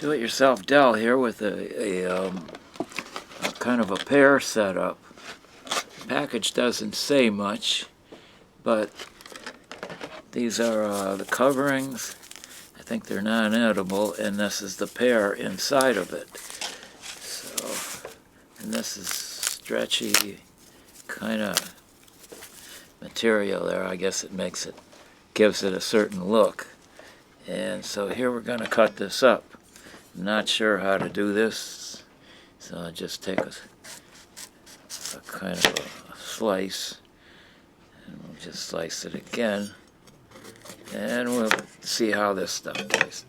Do-it-yourself deli here with a kind of a pear setup. The package doesn't say much, but these are the coverings. I think they're non-edible, and this is the pear inside of it. So, and this is stretchy kind of material there. I guess it gives it a certain look. And so here we're going to cut this up. I'm not sure how to do this, so I'll just take a kind of a slice, and we'll just slice it again, and we'll see how this stuff tastes.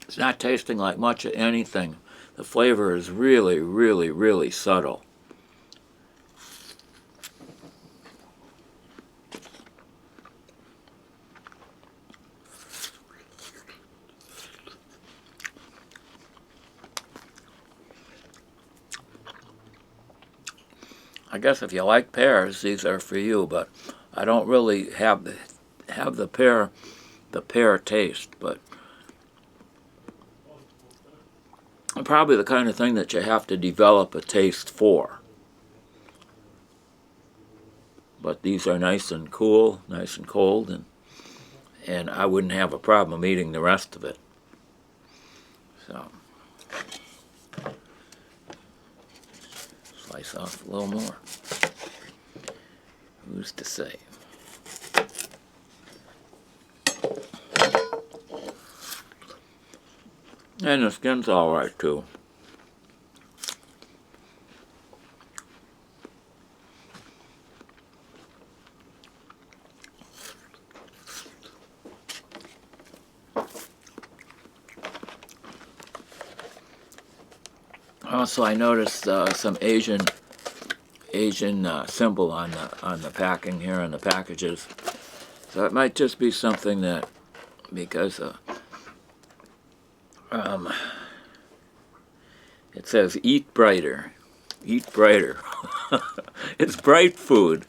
It's not tasting like much of anything. The flavor is really, really, really subtle. I guess if you like pears, these are for you, but I don't really have the pear taste, but probably the kind of thing that you have to develop a taste for. But these are nice and cool, nice and cold, and I wouldn't have a problem eating the rest of it. So, slice off a little more. Who's to say? And the skin's alright too. Also, I noticed some Asian symbol on the packing here, on the packages. So it might just be something that, because it says eat brighter. Eat brighter. It's bright food.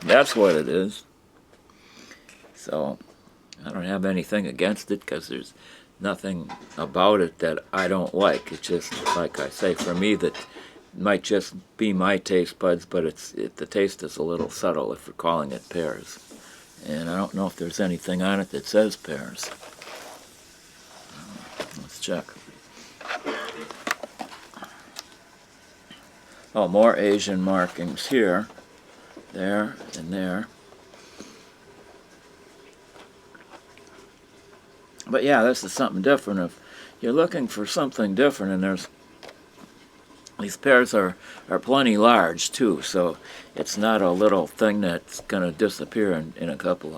That's what it is. So I don't have anything against it, because there's nothing about it that I don't like. It's just, like I say, for me, that might just be my taste buds, but the taste is a little subtle if we're calling it pears. And I don't know if there's anything on it that says pears. Let's check. Oh, more Asian markings here, there, and there. But yeah, this is something different. If you're looking for something different, and these pears are plenty large too, so it's not a little thing that's going to disappear in a couple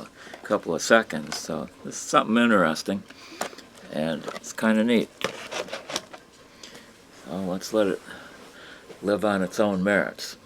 of seconds. So this is something interesting, and it's kind of neat. So let's let it live on its own merits.